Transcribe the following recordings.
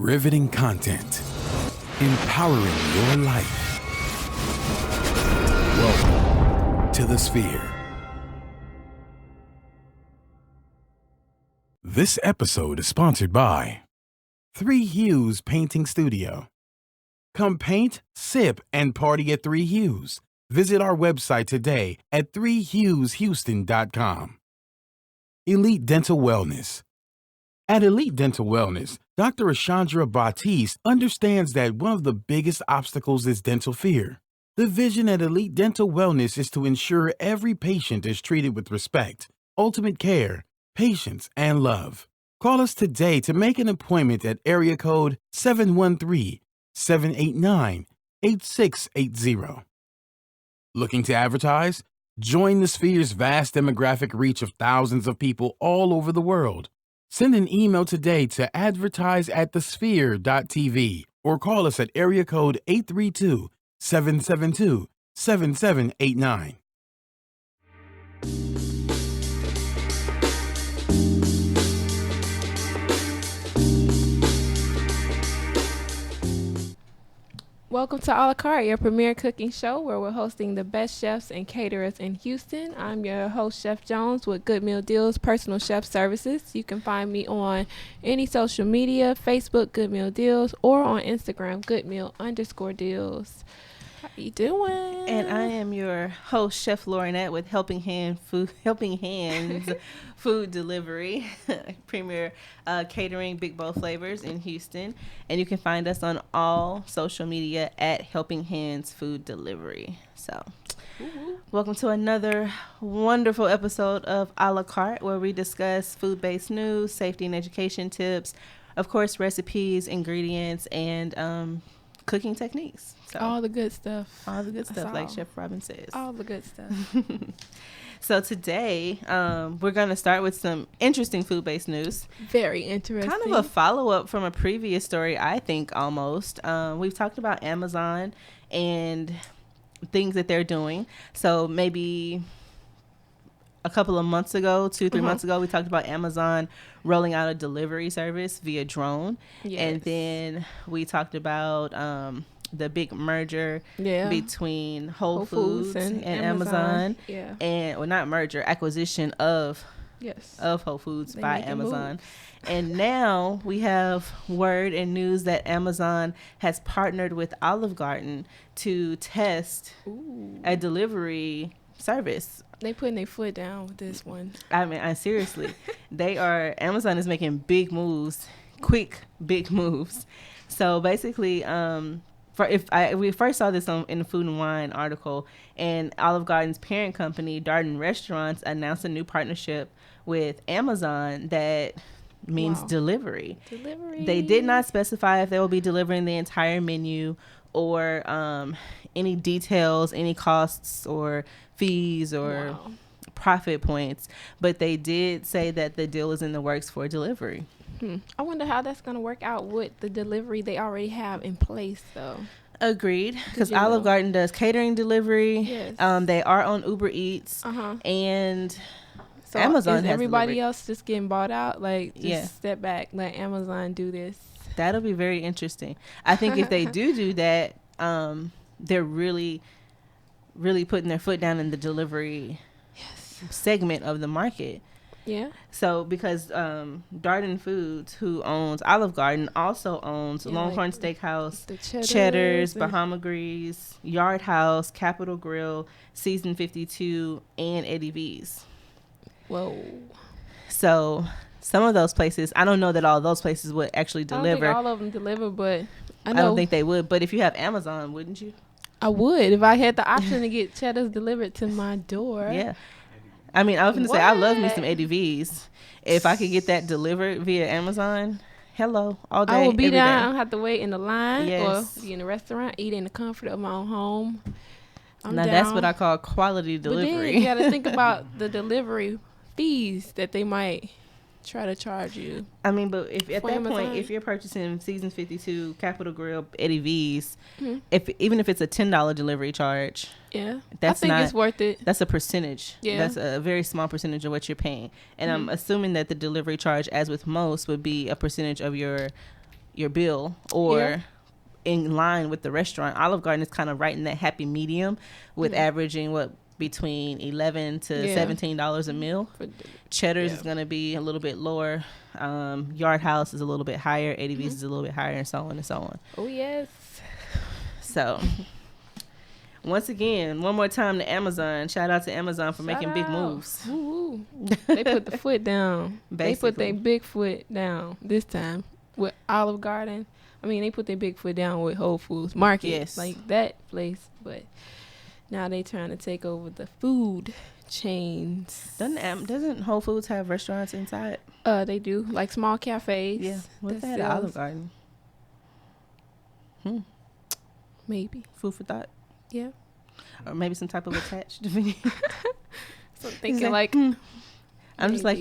Riveting content. Empowering your life. Welcome to the Sphere. This episode is sponsored by 3 Hues Painting Studio. Come paint, sip, and party at 3 Hues. Visit our website today at 3hueshouston.com. Elite Dental Wellness. At Elite Dental Wellness, Dr. Ashandra Batiste understands that one of the biggest obstacles is dental fear. The vision at Elite Dental Wellness is to ensure every patient is treated with respect, ultimate care, patience, and love. Call us today to make an appointment at area code 713-789-8680. Looking to advertise? Join the Sphere's vast demographic reach of thousands of people all over the world. Send an email today to advertise@thesphere.tv or call us at area code 832-772-7789. Welcome to A La Carte, your premier cooking show where we're hosting the best chefs and caterers in Houston. I'm your host, Chef Jones, with Good Meal Deals Personal Chef Services. You can find me on any social media, Facebook, Good Meal Deals, or on Instagram, goodmeal_deals. How you doing? And I am your host, Chef Laurinette, with Helping Hands Food Delivery, premier catering, big bowl flavors in Houston. And you can find us on all social media at Helping Hands Food Delivery. So, welcome to another wonderful episode of A La Carte, where we discuss food-based news, safety and education tips, of course, recipes, ingredients, and cooking techniques. So, all the good stuff. All the good stuff, like Chef Robin says. All the good stuff. So today, we're going to start with some interesting food-based news. Very interesting. Kind of a follow-up from a previous story, I think, almost. We've talked about Amazon and things that they're doing. So maybe a couple of months ago, 2-3 months ago, we talked about Amazon rolling out a delivery service via drone. Yes. And then we talked about the big merger between Whole Foods and Amazon. Yeah. And, well, not merger, acquisition of Whole Foods by Amazon. And now we have word and news that Amazon has partnered with Olive Garden to test a delivery service. They putting their foot down with this one. I mean, seriously, Amazon is making big moves, quick, big moves. So basically, we first saw this in the Food and Wine article, and Olive Garden's parent company, Darden Restaurants, announced a new partnership with Amazon that means delivery. They did not specify if they will be delivering the entire menu or any details, any costs or fees or profit points, but they did say that the deal is in the works for delivery. I wonder how that's going to work out with the delivery they already have in place, though. Agreed, because Olive Garden does catering delivery. Yes. They are on Uber Eats, and so Amazon is has everybody delivery. Else just getting bought out? Like, just step back, let Amazon do this. That'll be very interesting. I think if they do that, they're really, really putting their foot down in the delivery segment of the market. Yeah. So because Darden Foods, who owns Olive Garden, also owns Longhorn Steakhouse, Cheddar's, Bahama Grease, Yard House, Capitol Grill, Season 52, and Eddie V's. Whoa. So some of those places, I don't know that all those places would actually deliver. I don't think all of them deliver, but I don't think they would. But if you have Amazon, wouldn't you? I would if I had the option to get Cheddar's delivered to my door. Yeah. I mean, I was going to say, I love me some Eddie V's. If I could get that delivered via Amazon, hello, all day, I will be every there. day. I don't have to wait in the line or Yes. be in a restaurant, eat in the comfort of my own home. Now, that's what I call quality delivery. But then you got to think about the delivery fees that they might try to charge you. I mean, but if at that Amazon. point, if you're purchasing Season 52, Capitol Grill, Eddie V's, even if it's a $10 delivery charge, I think it's worth it. That's a percentage. Yeah. That's a very small percentage of what you're paying. And I'm assuming that the delivery charge, as with most, would be a percentage of your your bill or Yeah. in line with the restaurant. Olive Garden is kind of right in that happy medium with averaging between $11 to $17 a meal. Cheddar's is going to be a little bit lower. Yard House is a little bit higher. ADV's is a little bit higher, and so on and so on. Oh, yes. So, once again, one more time to Amazon. Shout out to Amazon for making big moves. Woo-woo. They put the foot down. Basically. They put their big foot down this time with Olive Garden. I mean, they put their big foot down with Whole Foods Market. Yes. Like that place. But now they trying to take over the food chains. Doesn't Whole Foods have restaurants inside? They do. Like small cafes. Yeah. What's that? sells- Olive Garden. Maybe. Food for thought. Yeah. Or maybe some type of attached. So thinking like I'm just like,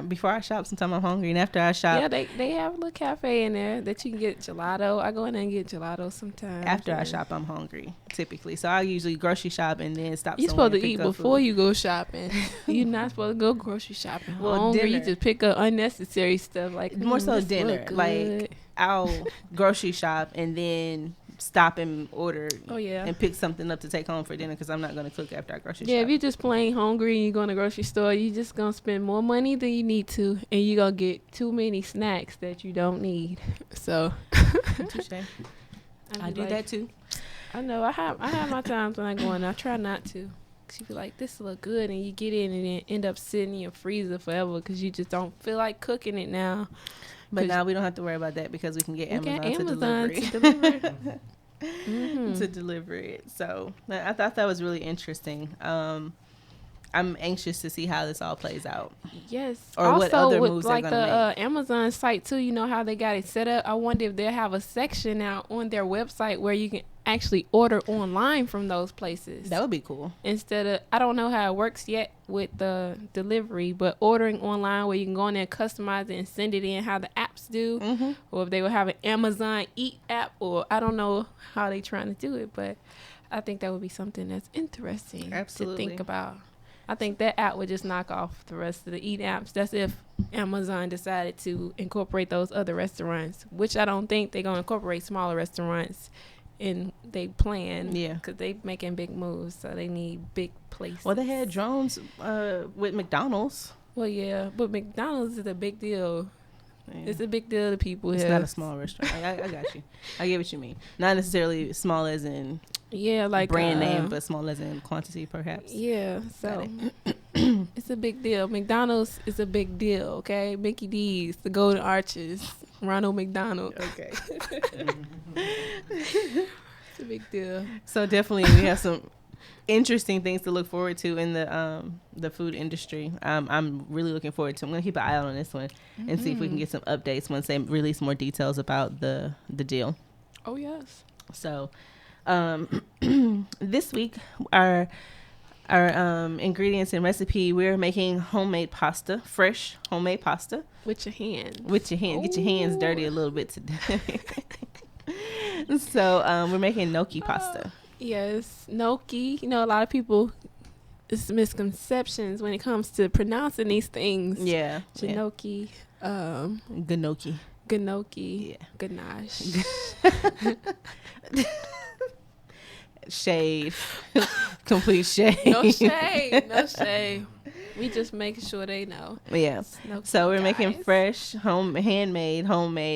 before I shop, sometimes I'm hungry, and after I shop, yeah, they have a little cafe in there that you can get gelato. I go in there and get gelato sometimes. after I shop, I'm hungry typically. So I usually grocery shop and then stop. You're somewhere supposed to and eat pick up before food. you go shopping. You're not supposed to go grocery shopping. Well, hungry, you dinner. just pick up unnecessary stuff like More so this dinner. look Like good. I'll grocery shop and then stop and order. Oh, yeah. And pick something up to take home for dinner because I'm not gonna cook after I grocery Yeah, shop. if you're just plain hungry and you go in the grocery store, you just gonna spend more money than you need to, and you're gonna get too many snacks that you don't need. So Touche. I be do like- that too. I know I have my times when I go in. I try not to. 'Cause you be like, this look good, and you get in and then end up sitting in your freezer forever because you just don't feel like cooking it now. But now we don't have to worry about that because we can get We Amazon, got to deliver it. to deliver. Mhm. to deliver it. So I thought that was really interesting. I'm anxious to see how this all plays out. Yes. Or also, what other with moves they're like the gonna Amazon site too, you know how they got it set up. I wonder if they'll have a section now on their website where you can actually order online from those places. That would be cool. Instead of, I don't know how it works yet with the delivery, but ordering online where you can go in there and customize it and send it in how the apps do, or if they will have an Amazon Eat app, or I don't know how they trying to do it, but I think that would be something that's interesting Absolutely. to think about. I think that app would just knock off the rest of the Eat apps. That's if Amazon decided to incorporate those other restaurants, which I don't think they're going to incorporate smaller restaurants in they plan. Yeah. Because they making big moves, so they need big places. Well, they had drones with McDonald's. Well, yeah, but McDonald's is a big deal. Yeah. It's a big deal to people It's here. not a small restaurant. I got you. I get what you mean. Not necessarily small as in Yeah, like brand name, but small as in quantity, perhaps. yeah. So it's a big deal. McDonald's is a big deal. Okay, Mickey D's, the Golden Arches, Ronald McDonald. Okay. It's a big deal. So definitely, we have some interesting things to look forward to in the food industry. I'm really looking forward to. I'm gonna keep an eye out on this one and see if we can get some updates once they release more details about the deal. Oh yes. So, this week our ingredients and recipe, we're making homemade pasta, fresh homemade pasta With your hands. with your hands. Get your hands dirty a little bit today. So we're making gnocchi pasta. Yes, gnocchi. You know, a lot of people, it's misconceptions when it comes to pronouncing these things. Yeah, Gnocchi, gnocchi. gnocchi, Yeah. ganache. Shade. Complete shade. No shade, no shade. We just making sure they know. Yeah. It's gnocchi, So we're making guys. fresh, homemade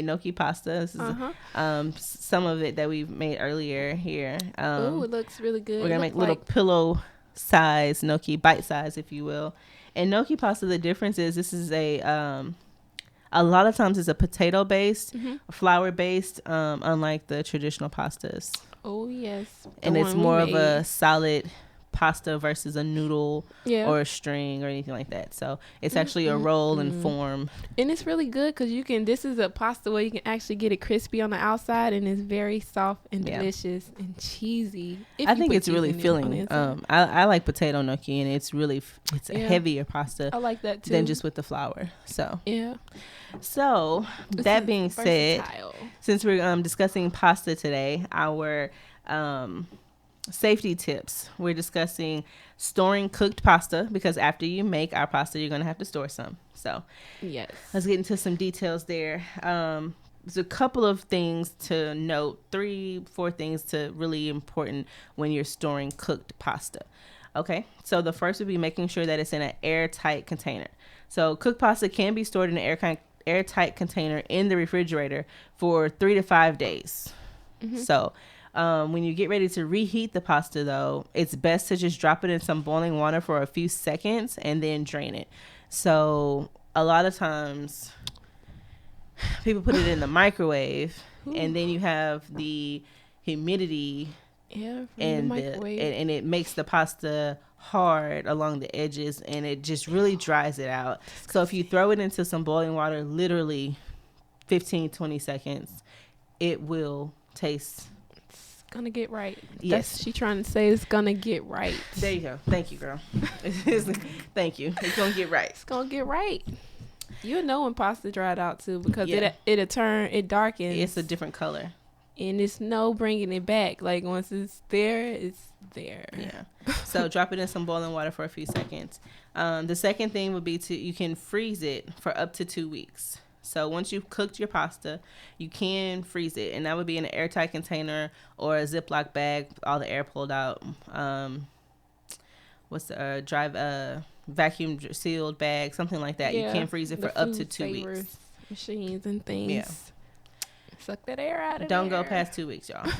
gnocchi pasta. This is Uh-huh. some of it that we've made earlier here. Oh, it looks really good. We're gonna It make look little like- pillow size gnocchi, bite size, if you will. And gnocchi pasta, the difference is this is a lot of times it's a potato based, flour based, unlike the traditional pastas. Oh yes. And The it's one we more of a made. solid pasta versus a noodle Yeah. or a string or anything like that. So it's actually a roll and form. And it's really good because you can. This is a pasta where you can actually get it crispy on the outside, and it's very soft and Yeah. delicious and cheesy. if I you think put it's really seasoning on the filling. inside. I like potato gnocchi, and it's really it's a Yeah. heavier pasta I like that too. than just with the flour. So yeah. that This being is said, versatile. since we're discussing pasta today, our safety tips, we're discussing storing cooked pasta, because after you make our pasta, you're going to have to store some. So Yes. let's get into some details there. there's a couple of things to note, 3-4 things to really important when you're storing cooked pasta. Okay, so the first would be making sure that it's in an airtight container. So cooked pasta can be stored in an airtight container in the refrigerator for 3 to 5 days. So when you get ready to reheat the pasta, though, it's best to just drop it in some boiling water for a few seconds and then drain it. So a lot of times people put it in the microwave and then you have the humidity and and it makes the pasta hard along the edges and it just really dries it out. So if you throw it into some boiling water, literally 15-20 seconds, it will taste. It's gonna get right. Yes. That's she trying to say it's gonna get right. There you go. Thank you, girl. Thank you. It's gonna get right. It's gonna get right. You'll know when pasta dried out too, because it darkens. It's a different color. And it's no bringing it back. Like once it's there, it's there. Yeah. So drop it in some boiling water for a few seconds. The second thing would be you can freeze it for up to 2 weeks. So once you've cooked your pasta, you can freeze it, and that would be in an airtight container or a Ziploc bag, all the air pulled out. Vacuum sealed bag, something like that. Yeah, you can freeze it for up to 2 weeks. Machines and things. Yeah. Suck that air out of Don't there. go past 2 weeks, y'all.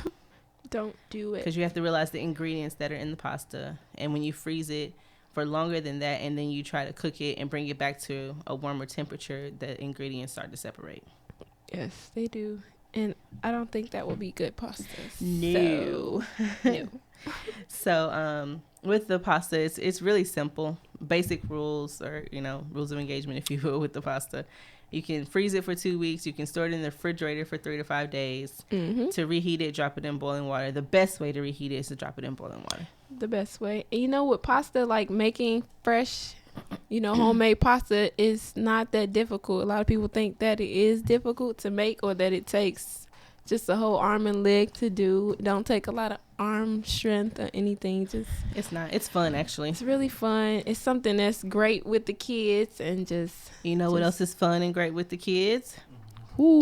Don't do it. Because you have to realize the ingredients that are in the pasta. And when you freeze it for longer than that and then you try to cook it and bring it back to a warmer temperature, the ingredients start to separate. Yes, they do. And I don't think that would be good pasta. No. So with the pasta, it's really simple. Basic rules, or rules of engagement, if you will, with the pasta. You can freeze it for 2 weeks. You can store it in the refrigerator for 3 to 5 days. To reheat it, drop it in boiling water. The best way to reheat it is to drop it in boiling water. The best way. And with pasta, like making fresh, homemade pasta is not that difficult. A lot of people think that it is difficult to make, or that it takes just a whole arm and leg to do. It don't take a lot of arm strength or anything. It's not. It's fun, actually. It's really fun. It's something that's great with the kids, and just what else is fun and great with the kids? Ooh.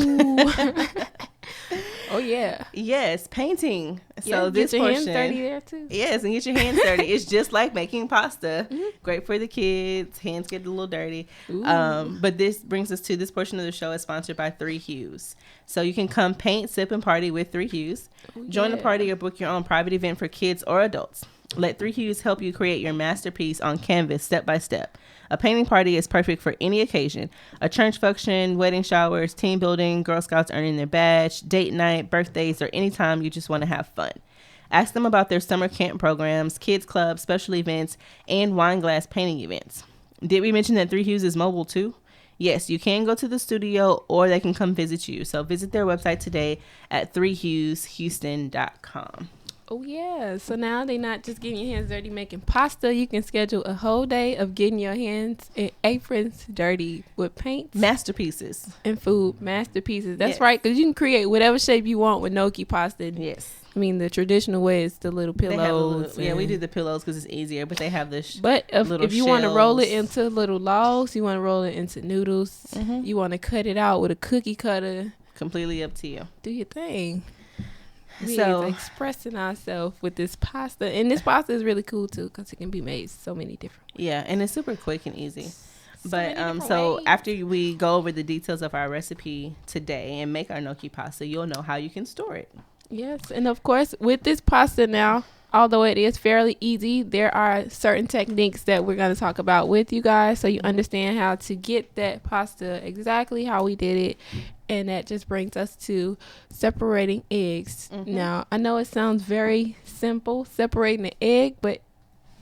Oh yeah. Yes, painting. So this get your hands dirty there too. Yes, and get your hands dirty. It's just like making pasta. Great for the kids. Hands get a little dirty. But this brings us to this portion of the show is sponsored by 3 Hues. So you can come paint, sip, and party with 3 Hues. Join the party or book your own private event for kids or adults. Let 3 Hues help you create your masterpiece on canvas step by step. A painting party is perfect for any occasion. A church function, wedding showers, team building, Girl Scouts earning their badge, date night, birthdays, or any time you just want to have fun. Ask them about their summer camp programs, kids clubs, special events, and wine glass painting events. Did we mention that 3 Hues is mobile too? Yes, you can go to the studio or they can come visit you. So visit their website today at 3hueshouston.com. Oh, yeah. So now they're not just getting your hands dirty making pasta. You can schedule a whole day of getting your hands and aprons dirty with paint. Masterpieces. And food. Masterpieces. That's right. Because you can create whatever shape you want with gnocchi pasta. Yes. I mean, the traditional way is the little pillows. We do the pillows because it's easier, but they have the But if you want to roll it into little logs, you want to roll it into noodles, you want to cut it out with a cookie cutter. Completely up to you. Do your thing. We is expressing ourselves with this pasta, and this pasta is really cool too because it can be made so many different ways. Yeah, and it's super quick and easy. But ways. after we go over the details of our recipe today and make our gnocchi pasta, you'll know how you can store it. Yes, and of course with this pasta now, although it is fairly easy, there are certain techniques that we're going to talk about with you guys so you understand how to get that pasta exactly how we did it. And that just brings us to separating eggs. Now, I know it sounds very simple, separating an egg, but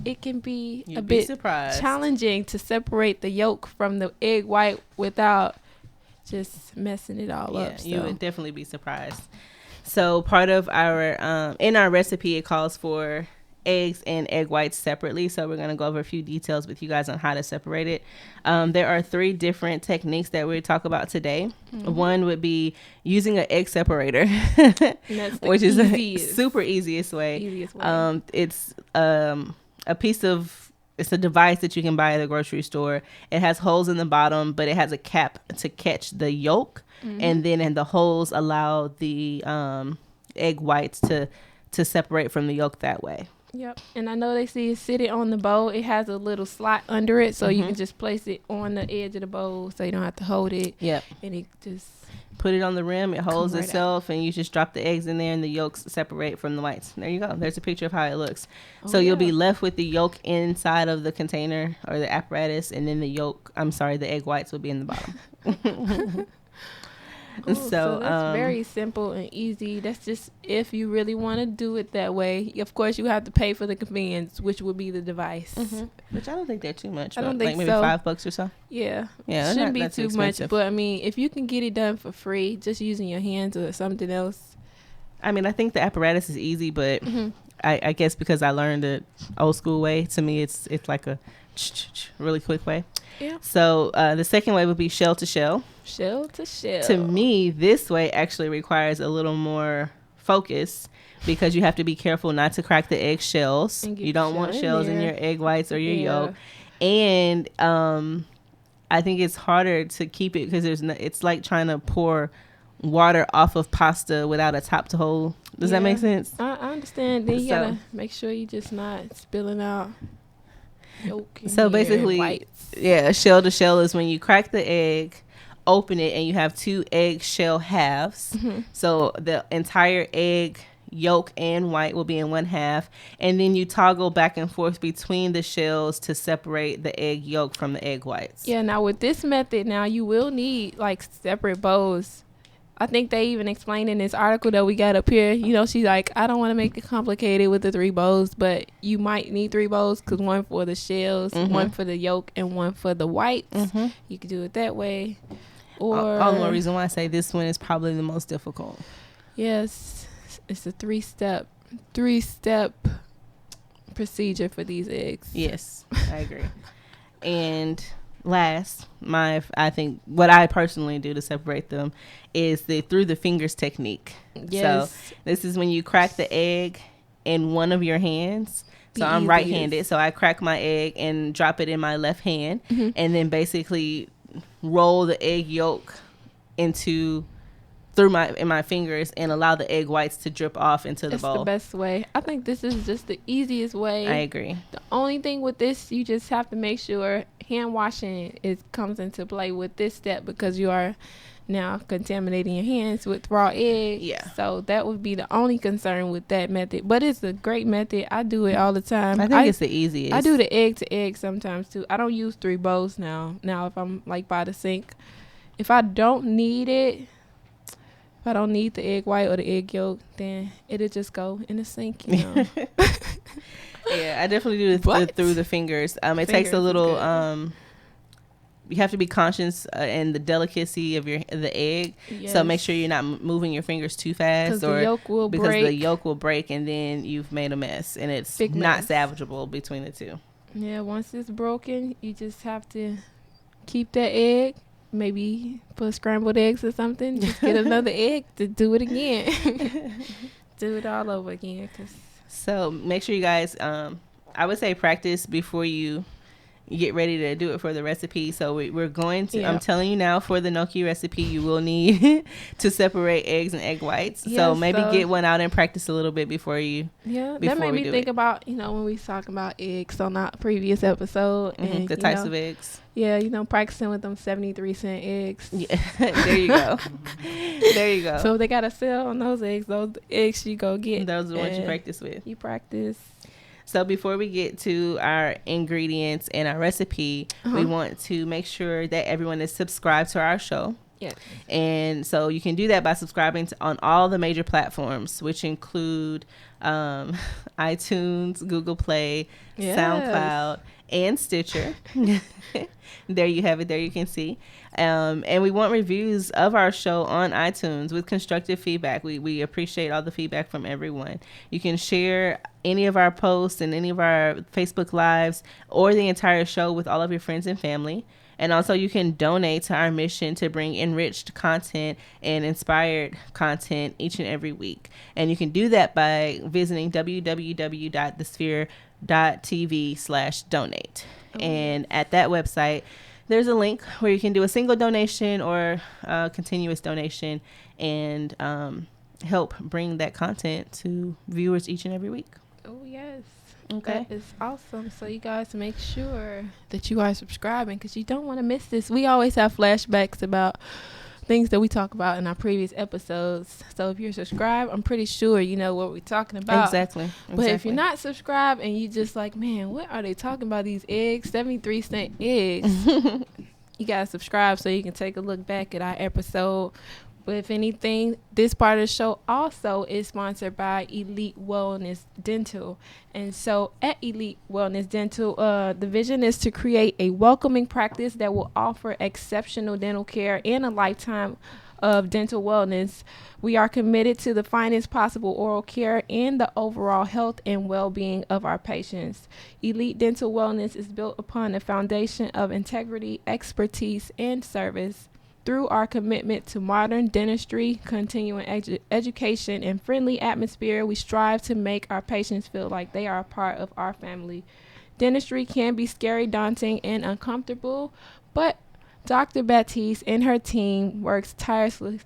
it can be a bit challenging to separate the yolk from the egg white without just messing it all up. So. You would definitely be surprised. So part of our, in our recipe, it calls for eggs and egg whites separately. So we're going to go over a few details with you guys on how to separate it. There are 3 different techniques that we talk about today. One would be using an egg separator, which is the super easiest way. It's a piece of it's a device that you can buy at the grocery store. It has holes in the bottom, but it has a cap to catch the yolk, and then the holes allow the egg whites to separate from the yolk that way. Yep. And I know they see it sitting on the bowl. It has a little slot under it, so you can just place it on the edge of the bowl, so you don't have to hold it. Yep. And it just put it on the rim. It holds right itself, and you just drop the eggs in there, and the yolks separate from the whites. There you go. There's a picture of how it looks. So you'll be left with the yolk inside of the container or the apparatus, and then the egg whites will be in the bottom. Cool. So that's very simple and easy. That's just if you really want to do it that way. Of course, you have to pay for the convenience, which would be the device. Which I don't think they're too much. I don't think maybe $5 or so. Yeah. Yeah, shouldn't be too much. But I mean, if you can get it done for free, just using your hands or something else. I mean, I think the apparatus is easy, but I guess because I learned it old school way, to me it's like a really quick way. Yeah. So the second way would be shell to shell. Shell to shell. To me, this way actually requires a little more focus because you have to be careful not to crack the egg shells. You don't want shells in your egg whites or your yolk. And I think it's harder to keep it because it's like trying to pour water off of pasta without a top to hold. Does that make sense? I understand. Then you gotta make sure you're just not spilling out yolk. So basically, shell to shell is when you crack the egg, open it, and you have two egg shell halves. So the entire egg yolk and white will be in one half, and then you toggle back and forth between the shells to separate the egg yolk from the egg whites. Yeah, now with this method, now you will need like separate bowls. I think they even explained in this article that we got up here, she's like, I don't want to make it complicated with the 3 bowls, but you might need 3 bowls because one for the shells, one for the yolk, and one for the whites. You could do it that way. Or all the more reason why I say this one is probably the most difficult. Yes, it's a 3-step procedure for these eggs. Yes, I agree. And last, I think what I personally do to separate them is the through the fingers technique. Yes. So this is when you crack the egg in one of your hands. So I'm right-handed, so I crack my egg and drop it in my left hand, and then basically roll the egg yolk in my fingers and allow the egg whites to drip off into the bowl. That's the best way. I think this is just the easiest way. I agree. The only thing with this, you just have to make sure hand washing comes into play with this step because you are now contaminating your hands with raw egg. Yeah. So that would be the only concern with that method. But it's a great method. I do it all the time. I think it's the easiest. I do the egg to egg sometimes too. I don't use 3 bowls now. Now if I'm like by the sink, if I don't need it, if I don't need the egg white or the egg yolk, then it'll just go in the sink, Yeah, I definitely do it through the fingers. It takes a little. You have to be conscious in the delicacy of the egg. Yes. So make sure you're not moving your fingers too fast, the yolk will because break. the yolk will break, and then you've made a mess, and it's not salvageable between the two. Yeah, once it's broken, you just have to keep that egg. Maybe put scrambled eggs or something. Just get another egg to do it again. Do it all over again. So make sure you guys, I would say practice before you get ready to do it for the recipe. So we're going to, I'm telling you now, for the gnocchi recipe, you will need to separate eggs and egg whites. Yes, so maybe get one out and practice a little bit before you. Yeah, that made me think about, when we was talking about eggs on our previous episode. And, the types of eggs. Yeah, practicing with them 73-cent eggs. Yeah, there you go. There you go. So if they got a sale on those eggs you go get. Those are the ones you practice with. You practice. So before we get to our ingredients and our recipe, we want to make sure that everyone is subscribed to our show. Yeah. And so you can do that by subscribing on all the major platforms, which include iTunes, Google Play, SoundCloud, and Stitcher. There you have it. There you can see. And we want reviews of our show on iTunes with constructive feedback. We appreciate all the feedback from everyone. You can share any of our posts and any of our Facebook Lives or the entire show with all of your friends and family. And also you can donate to our mission to bring enriched content and inspired content each and every week. And you can do that by visiting www.thesphere.com sphere.tv/donate. And at that website, there's a link where you can do a single donation or a continuous donation and help bring that content to viewers each and every week. Oh, yes. Okay. That is awesome. So you guys make sure that you are subscribing because you don't want to miss this. We always have flashbacks about things that we talk about in our previous episodes. So if you're subscribed, I'm pretty sure you know what we're talking about. Exactly. But if you're not subscribed and you just like, man, what are they talking about? These eggs, 73-cent eggs. You got to subscribe so you can take a look back at our episode. But if anything, this part of the show also is sponsored by Elite Wellness Dental. And so at Elite Wellness Dental, the vision is to create a welcoming practice that will offer exceptional dental care and a lifetime of dental wellness. We are committed to the finest possible oral care and the overall health and well-being of our patients. Elite Dental Wellness is built upon a foundation of integrity, expertise, and service. Through our commitment to modern dentistry, continuing education, and friendly atmosphere, we strive to make our patients feel like they are a part of our family. Dentistry can be scary, daunting, and uncomfortable, but Dr. Baptiste and her team works tirelessly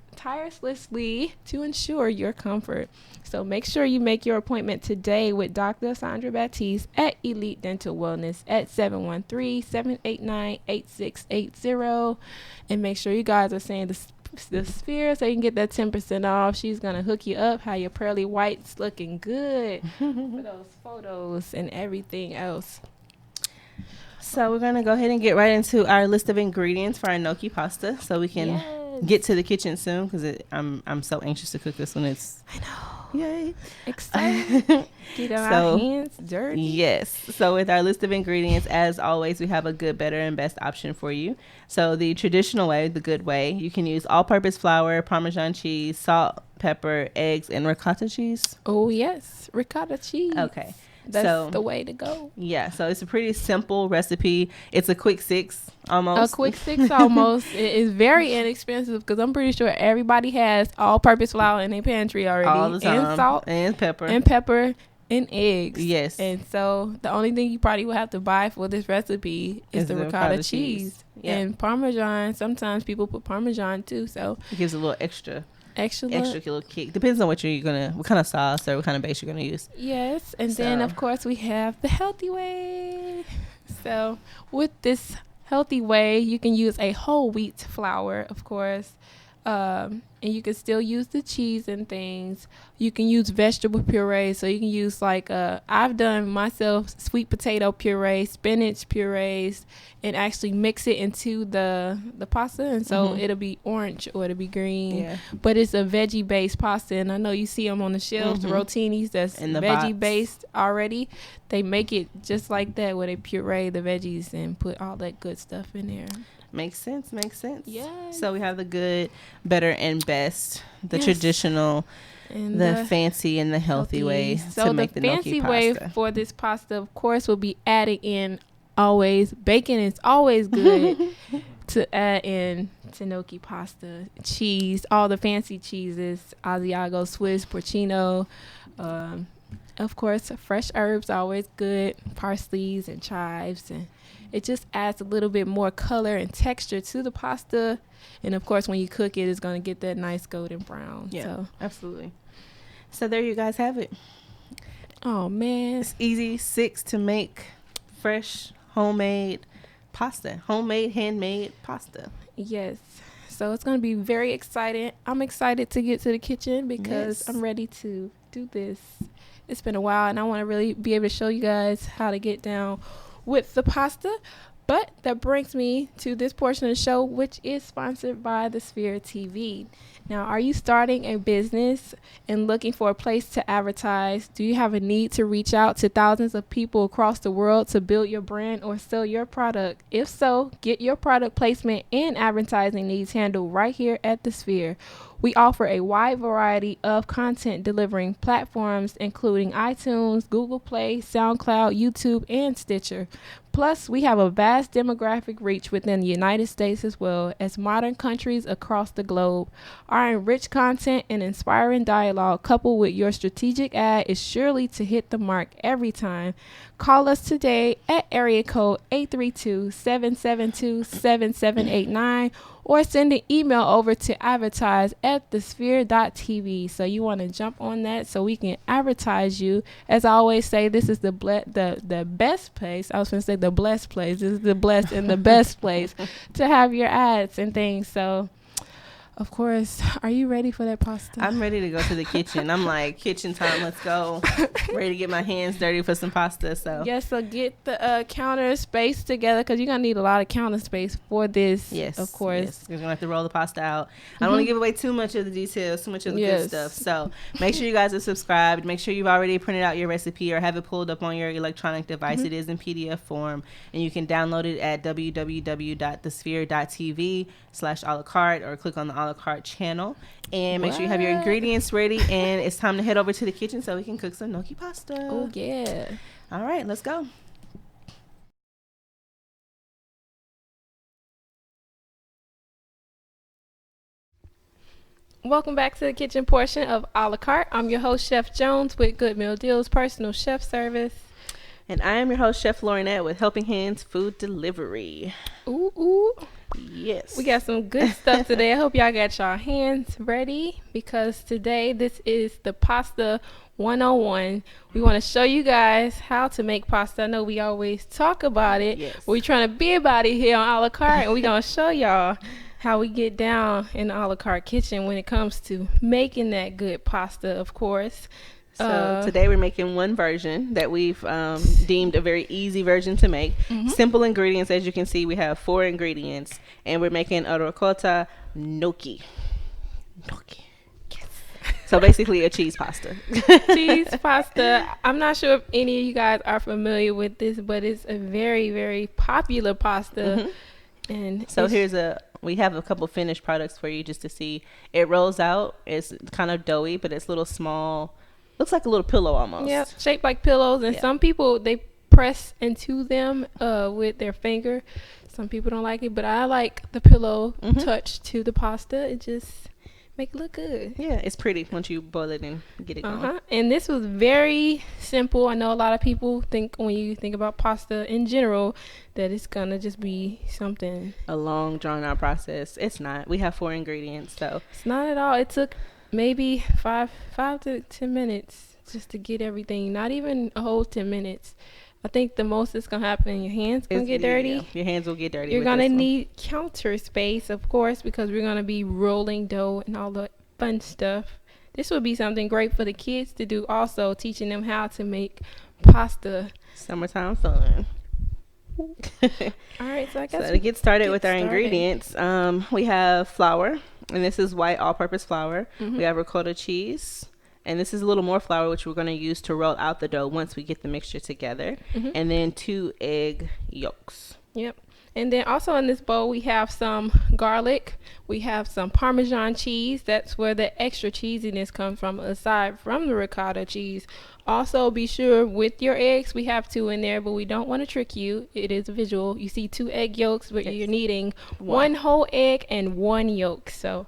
to ensure your comfort. So make sure you make your appointment today with Dr. Sandra Baptiste at Elite Dental Wellness at 713-789-8680. And make sure you guys are saying the Sphere so you can get that 10% off. She's going to hook you up, how your pearly whites looking good for those photos and everything else. So we're going to go ahead and get right into our list of ingredients for our gnocchi pasta so we can get to the kitchen soon because I'm so anxious to cook this one. I know. Yay. Excited. Get our hands dirty. Yes. So with our list of ingredients, as always, we have a good, better, and best option for you. So the traditional way, the good way, you can use all-purpose flour, Parmesan cheese, salt, pepper, eggs, and ricotta cheese. Oh, yes. Ricotta cheese. Okay. That's the way to go. Yeah, so it's a pretty simple recipe. It's a quick fix almost. A quick fix almost. It is very inexpensive because I'm pretty sure everybody has all-purpose flour in their pantry already. All the time. And salt. And pepper. And eggs. Yes. And so the only thing you probably will have to buy for this recipe is the ricotta cheese. Yeah. And Parmesan. Sometimes people put Parmesan too. So it gives a little extra little kick. Depends on what kind of sauce or what kind of base you're gonna use. Yes, and then of course we have the healthy way. So with this healthy way, you can use a whole wheat flour, of course, and you can still use the cheese and things. You can use vegetable puree, so you can use I've done myself sweet potato puree, spinach purees, and actually mix it into the pasta, and so it'll be orange or it'll be green. Yeah. But it's a veggie based pasta, and I know you see them on the shelves, the rotinis that's veggie based already. They make it just like that, where they puree the veggies and put all that good stuff in there. Makes sense. Yeah. So we have the good, better, and best, the traditional, and the fancy, and the healthy way to make the gnocchi pasta. So the fancy way for this pasta, of course, will be adding in bacon is always good to add in to gnocchi pasta. Cheese, all the fancy cheeses, Asiago, Swiss, porcino, of course, fresh herbs always good, parsleys and chives, and it just adds a little bit more color and texture to the pasta. And of course, when you cook it, it's going to get that nice golden brown. Yeah, so absolutely. So there you guys have it. Oh, man. It's easy, 6 to make fresh, homemade pasta. Homemade, handmade pasta. Yes. So it's going to be very exciting. I'm excited to get to the kitchen because I'm ready to do this. It's been a while, and I want to really be able to show you guys how to get down with the pasta. But that brings me to this portion of the show, which is sponsored by the Sphere TV. Now, are you starting a business and looking for a place to advertise? Do you have a need to reach out to thousands of people across the world to build your brand or sell your product? If so, get your product placement and advertising needs handled right here at the Sphere. We offer a wide variety of content delivering platforms, including iTunes, Google Play, SoundCloud, YouTube, and Stitcher. Plus, we have a vast demographic reach within the United States as well as modern countries across the globe. Our enriched content and inspiring dialogue coupled with your strategic ad is surely to hit the mark every time. Call us today at area code 832-772-7789 or send an email over to advertise at thesphere.tv. So you want to jump on that so we can advertise you. As I always say, this is the best place. I was going to say the blessed place. This is the blessed and the best place to have your ads and things. So, of course, are you ready for that pasta? I'm ready to go to the kitchen. I'm like, kitchen time, let's go. Ready to get my hands dirty for some pasta. So yes, so get the counter space together because you're going to need a lot of counter space for this, yes, of course. Yes. You're going to have to roll the pasta out. I don't want to give away too much of the details, too much of the good stuff. So make sure you guys are subscribed. Make sure you've already printed out your recipe or have it pulled up on your electronic device. It is in PDF form, and you can download it at www.thesphere.tv/a la carte or click on the a la carte channel, and make sure you have your ingredients ready, and it's time to head over to the kitchen so we can cook some gnocchi pasta. Oh yeah. All right, let's go. Welcome back to the kitchen portion of a la carte. I'm your host, Chef Jones, with Good Meal Deals personal chef service. And I am your host, Chef Laurinette, with Helping Hands Food Delivery. Ooh. Yes. We got some good stuff today. I hope y'all got y'all hands ready because today this is the Pasta 101. We want to show you guys how to make pasta. I know we always talk about it. Yes. We're trying to be about it here on a la carte, and we're going to show y'all how we get down in the a la carte kitchen when it comes to making that good pasta, of course. So today we're making one version that we've deemed a very easy version to make. Simple ingredients. As you can see, we have 4 ingredients, and we're making a ricotta gnocchi. Gnocchi. Yes. So basically a cheese pasta. Cheese pasta. I'm not sure if any of you guys are familiar with this, but it's a very, very popular pasta. And so we have a couple finished products for you just to see. It rolls out. It's kind of doughy, but it's little small. Looks like a little pillow almost. Yeah, shaped like pillows. And some people, they press into them with their finger. Some people don't like it, but I like the pillow touch to the pasta. It just make it look good. Yeah, it's pretty once you boil it and get it going. And this was very simple. I know a lot of people think when you think about pasta in general that it's gonna just be something, a long drawn out process. It's not. We have 4 ingredients, so it's not at all. It took maybe 5 to 10 minutes just to get everything. Not even a whole 10 minutes. I think the most that's gonna happen, your hands gonna get dirty. Yeah. Your hands will get dirty. You're gonna need counter space, of course, because we're gonna be rolling dough and all the fun stuff. This would be something great for the kids to do, also teaching them how to make pasta. Summertime fun. All right, so I guess to get started with our ingredients, we have flour, and this is white all-purpose flour. We have ricotta cheese, and this is a little more flour, which we're going to use to roll out the dough once we get the mixture together, and then 2 egg yolks. Yep. And then also in this bowl, we have some garlic. We have some Parmesan cheese. That's where the extra cheesiness comes from, aside from the ricotta cheese. Also, be sure with your eggs, we have 2 in there, but we don't want to trick you. It is visual. You see 2 egg yolks, but you're needing 1 whole egg and 1 yolk. So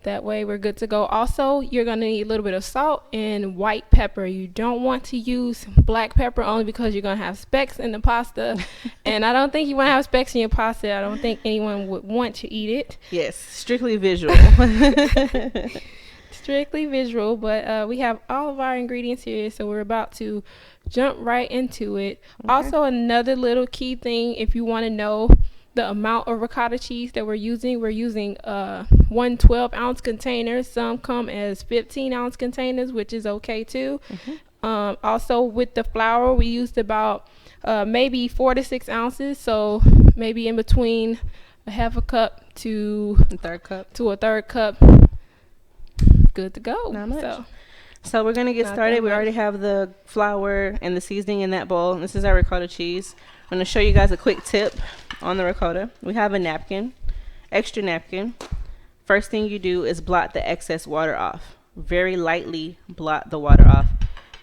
that way we're good to go. Also, you're going to need a little bit of salt and white pepper. You don't want to use black pepper only because you're going to have specks in the pasta. And I don't think you want to have specks in your pasta. I don't think anyone would want to eat it. Yes, strictly visual. Strictly visual, but we have all of our ingredients here, so we're about to jump right into it. Also, another little key thing, if you want to know the amount of ricotta cheese that we're using 1 12-ounce container. Some come as 15-ounce containers, which is okay too. Also, with the flour, we used about maybe 4 to 6 ounces, so maybe in between a half a cup to a third cup. Good to go. Not much. So we're gonna get started. We already have the flour and the seasoning in that bowl. This is our ricotta cheese. I'm gonna show you guys a quick tip on the ricotta. We have a napkin, extra napkin. First thing you do is blot the excess water off. Very lightly blot the water off,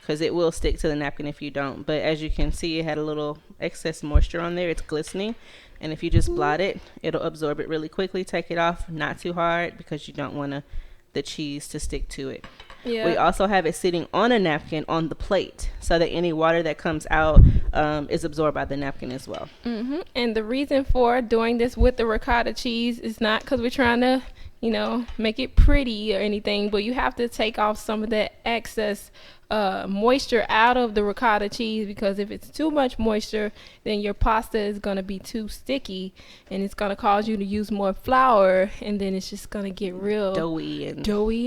because it will stick to the napkin if you don't. But as you can see, it had a little excess moisture on there. It's glistening. And if you just blot it, it'll absorb it really quickly. Take it off, not too hard, because you don't want the cheese to stick to it. Yeah. We also have it sitting on a napkin on the plate so that any water that comes out is absorbed by the napkin as well. And the reason for doing this with the ricotta cheese is not because we're trying to, make it pretty or anything, but you have to take off some of that excess moisture out of the ricotta cheese, because if it's too much moisture, then your pasta is going to be too sticky and it's going to cause you to use more flour, and then it's just going to get real doughy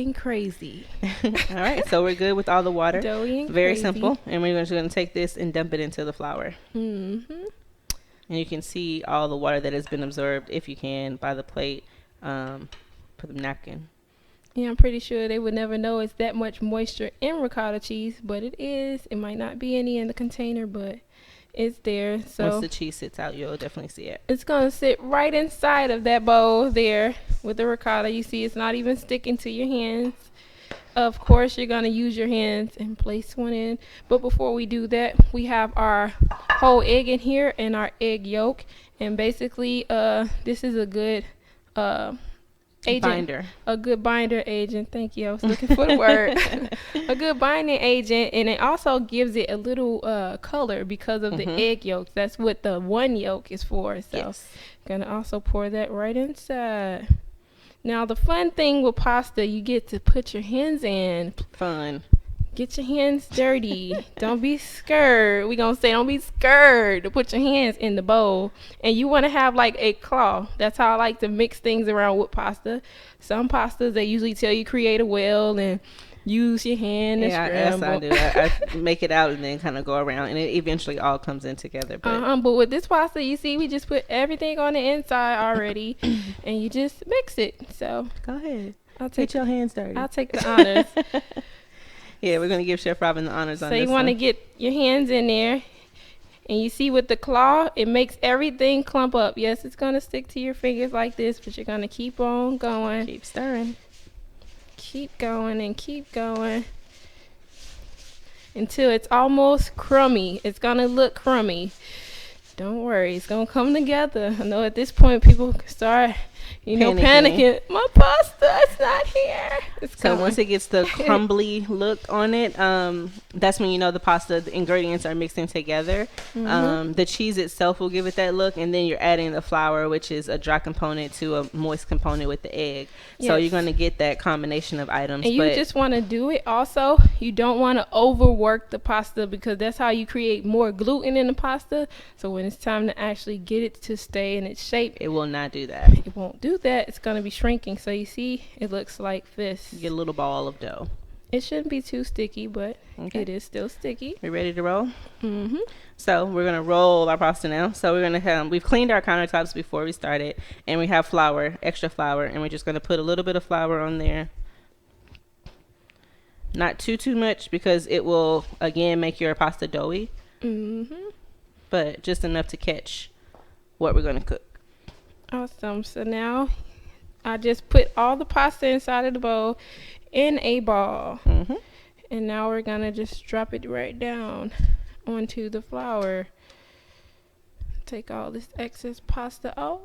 and crazy. All right, so we're good with all the water. Doughy and very crazy. Simple. And we're just going to take this and dump it into the flour. And you can see all the water that has been absorbed, if you can, by the plate, for the napkin. Yeah, I'm pretty sure they would never know it's that much moisture in ricotta cheese, but it is. It might not be any in the container, but it's there. So once the cheese sits out, you'll definitely see it. It's going to sit right inside of that bowl there with the ricotta. You see, it's not even sticking to your hands. Of course, you're going to use your hands and place one in. But before we do that, we have our whole egg in here and our egg yolk. And basically, this is a good agent. Binder. A good binder agent. Thank you. I was looking for the word. A good binding agent. And it also gives it a little color because of the egg yolks. That's what the one yolk is for. So yes. Going to also pour that right inside. Now, the fun thing with pasta, you get to put your hands in. Fun. Get your hands dirty. Don't be scared. We're going to say don't be scared to put your hands in the bowl. And you want to have like a claw. That's how I like to mix things around with pasta. Some pastas, they usually tell you create a well and use your hand and scramble. Yes, I do. I make it out and then kind of go around, and it eventually all comes in together. But with this pasta, you see, we just put everything on the inside already, and you just mix it. So go ahead. Get your hands dirty. I'll take the honors. Yeah, we're going to give Chef Robin the honors on this. So you want to get your hands in there, and you see with the claw, it makes everything clump up. Yes, it's going to stick to your fingers like this, but you're going to keep on going. Keep stirring. Keep going and keep going until it's almost crummy. It's going to look crummy. Don't worry, it's going to come together. I know at this point people start panicking. My pasta is not here. So once it gets the crumbly look on it, that's when you know the ingredients are mixing together. The cheese itself will give it that look, and then you're adding the flour, which is a dry component, to a moist component with the egg. Yes. So you're going to get that combination of items. And you just want to do it also. You don't want to overwork the pasta, because that's how you create more gluten in the pasta. So when it's time to actually get it to stay in its shape, it will not do that. It won't do that. It's going to be shrinking. So you see, it looks like this. You get a little ball of dough. It shouldn't be too sticky, but it is still sticky. We ready to roll? So we're going to roll our pasta now. So we're going to we've cleaned our countertops before we started, and we have flour, extra flour, and we're just going to put a little bit of flour on there. Not too much, because it will, again, make your pasta doughy. But just enough to catch what we're going to cook. Awesome. So now I just put all the pasta inside of the bowl in a ball. And now we're going to just drop it right down onto the flour. Take all this excess pasta off.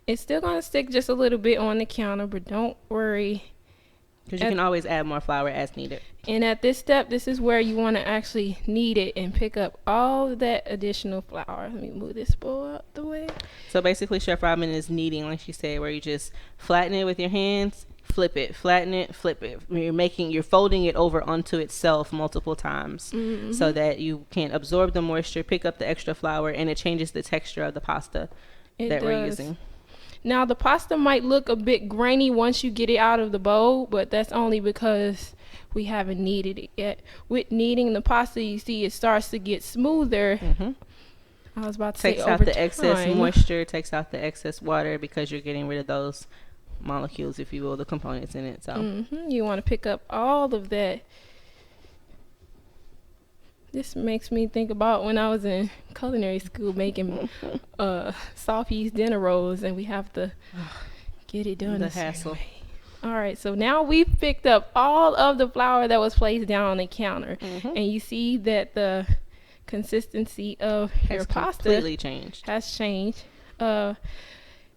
It's still going to stick just a little bit on the counter, but don't worry. Because you can always add more flour as needed. And at this step, this is where you want to actually knead it and pick up all that additional flour. Let me move this bowl out the way. So basically, Chef Robin is kneading, like she said, where you just flatten it with your hands, flip it, flatten it, flip it. You're folding it over onto itself multiple times, so that you can absorb the moisture, pick up the extra flour, and it changes the texture of the pasta we're using. Now, the pasta might look a bit grainy once you get it out of the bowl, but that's only because we haven't kneaded it yet. With kneading the pasta, you see it starts to get smoother. I was about to say over time. Takes out the excess moisture, takes out the excess water, because you're getting rid of those molecules, if you will, the components in it. So you want to pick up all of that. This makes me think about when I was in culinary school making Southeast dinner rolls, and we have to get it done. The hassle. All right, so now we've picked up all of the flour that was placed down on the counter, and you see that the consistency of your Has pasta completely changed. has changed.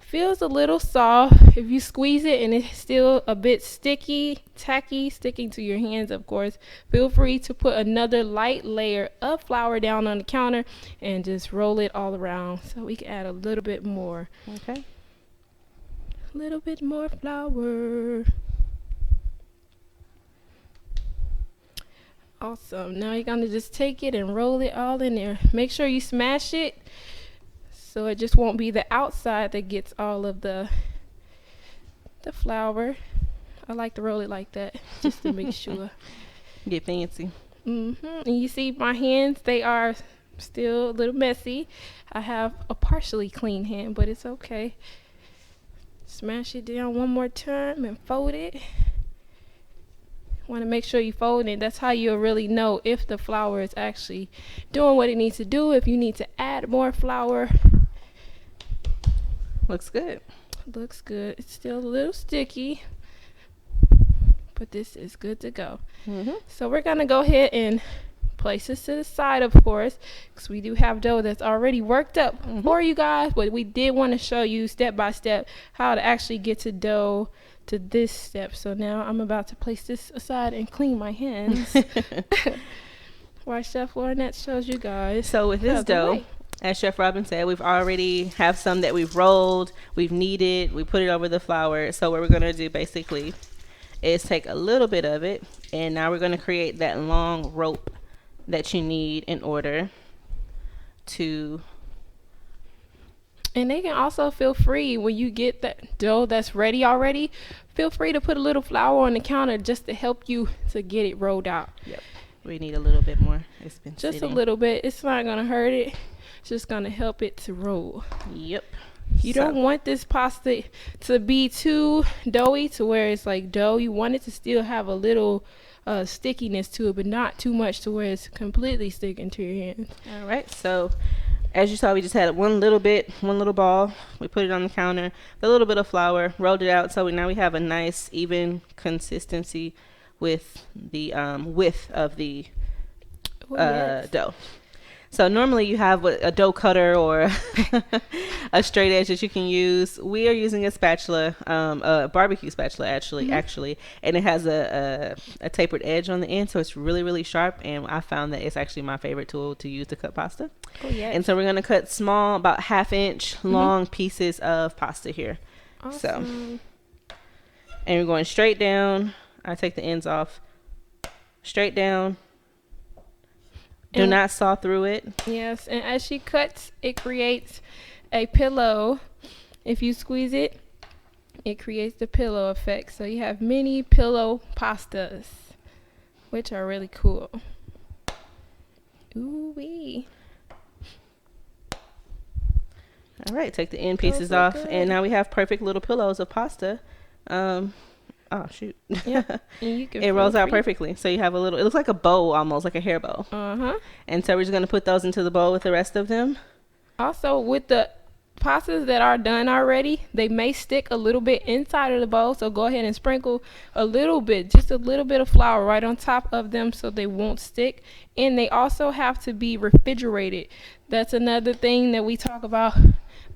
Feels a little soft if you squeeze it, and it's still a bit sticky, tacky, sticking to your hands, of course. Feel free to put another light layer of flour down on the counter and just roll it all around. So we can add a little bit more. Okay. A little bit more flour. Awesome. Now you're gonna just take it and roll it all in there. Make sure you smash it so it just won't be the outside that gets all of the flour. I like to roll it like that just to make sure. Get fancy. And you see my hands, they are still a little messy. I have a partially clean hand, but it's okay. Smash it down one more time and fold it. Want to make sure you fold it. That's how you'll really know if the flour is actually doing what it needs to do. If you need to add more flour. Looks good. Looks good. It's still a little sticky, but this is good to go. So we're gonna go ahead and place this to the side, of course, because we do have dough that's already worked up for you guys, but we did want to show you step by step how to actually get to dough to this step. So now I'm about to place this aside and clean my hands while Chef Lornette shows you guys. So with this dough, as Chef Robin said, we've already have some that we've rolled, we've kneaded, we put it over the flour. So what we're gonna do basically is take a little bit of it, and now we're gonna create that long rope that you need in order to. And they can also feel free when you get that dough that's ready already, feel free to put a little flour on the counter just to help you to get it rolled out. Yep. We need a little bit more. It's been just sitting. a little bit. It's not gonna hurt it. It's just gonna help it to roll. Yep. You don't want this pasta to be too doughy to where it's like dough. You want it to still have a little stickiness to it, but not too much to where it's completely sticking to your hands. All right. So as you saw, we just had one little ball. We put it on the counter, a little bit of flour, rolled it out. So now we have a nice even consistency with the width of the dough. So normally you have a dough cutter or a straight edge that you can use. We are using a spatula, a barbecue spatula actually, and it has a tapered edge on the end, so it's really, really sharp. And I found that it's actually my favorite tool to use to cut pasta. Oh yeah. And so we're gonna cut small, about 1/2 inch long pieces of pasta here. Awesome. So, and we're going straight down. I take the ends off. Straight down. Do not saw through it. Yes, and as she cuts, it creates a pillow. If you squeeze it, it creates the pillow effect. So you have mini pillow pastas, which are really cool. Ooh wee. All right, take the end pieces off, and now we have perfect little pillows of pasta. Oh shoot. Yeah. And you can it rolls out perfectly. So you have a little, it looks like a bow, almost like a hair bow. And so we're just going to put those into the bowl with the rest of them. Also, with the pastas that are done already, they may stick a little bit inside of the bowl. So go ahead and sprinkle a little bit, just a little bit of flour right on top of them so they won't stick. And they also have to be refrigerated. That's another thing that we talk about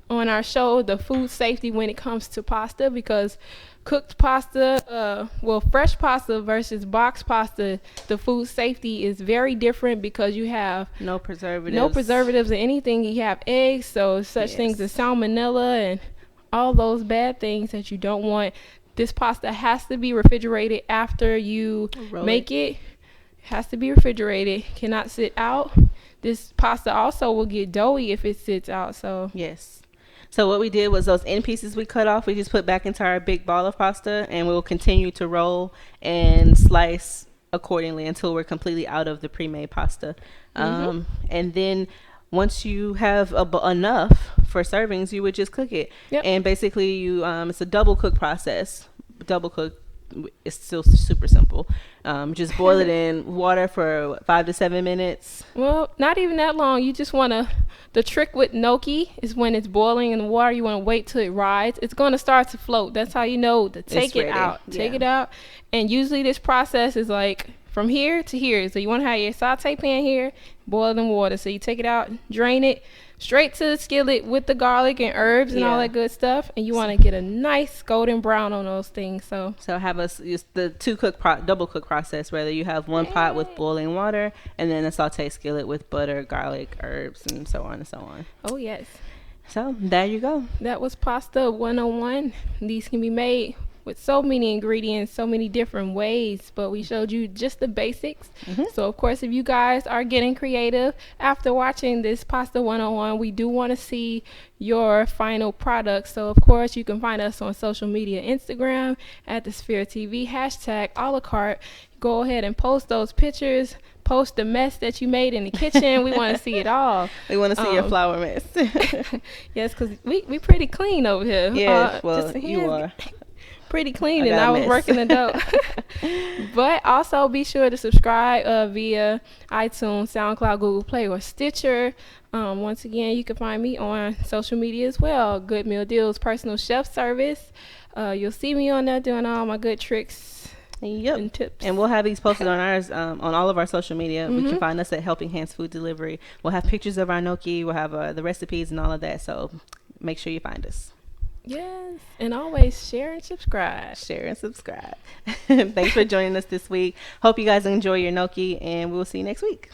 on our show, the food safety when it comes to pasta, because cooked pasta, fresh pasta versus boxed pasta, the food safety is very different because you have no preservatives or anything. You have eggs, so such things as salmonella and all those bad things that you don't want. This pasta has to be refrigerated after you make it. It has to be refrigerated. Cannot sit out. This pasta also will get doughy if it sits out. So yes. So what we did was those end pieces we cut off, we just put back into our big ball of pasta, and we'll continue to roll and slice accordingly until we're completely out of the pre-made pasta. And then once you have enough for servings, you would just cook it. And basically you it's a double cook process. Double cook it's still super simple. Just boil it in water for what, 5 to 7 minutes. Well, not even that long. You just want to, the trick with gnocchi is when it's boiling in the water, you want to wait till it rises. It's going to start to float. That's how you know to take it out. Take it out. And usually this process is like from here to here. So you want to have your saute pan here, boil in water. So you take it out, drain it, straight to the skillet with the garlic and herbs and all that good stuff, and you want to get a nice golden brown on those things. So have us use the double cook process, whether you have one pot with boiling water and then a saute skillet with butter, garlic, herbs, and so on and so on. Oh yes. So there you go. That was pasta 101. These can be made with so many ingredients, so many different ways, but we showed you just the basics. So of course, if you guys are getting creative after watching this pasta 101, we do want to see your final product. So of course, you can find us on social media, Instagram at the Sphere TV, hashtag a la carte. Go ahead and post those pictures, post the mess that you made in the kitchen. We want to see it all. We want to see your flour mess. Yes, because we pretty clean over here. Yeah, well, you are pretty clean, and I was working the dough. But also be sure to subscribe via iTunes, SoundCloud, Google Play, or Stitcher. Once again, you can find me on social media as well. Good Meal Deals Personal Chef Service. You'll see me on there doing all my good tricks and tips. And we'll have these posted on ours, on all of our social media. You can find us at Helping Hands Food Delivery. We'll have pictures of our gnocchi. We'll have the recipes and all of that. So make sure you find us. Yes, and always share and subscribe. Thanks for joining us this week. Hope you guys enjoy your gnocchi, and we'll see you next week.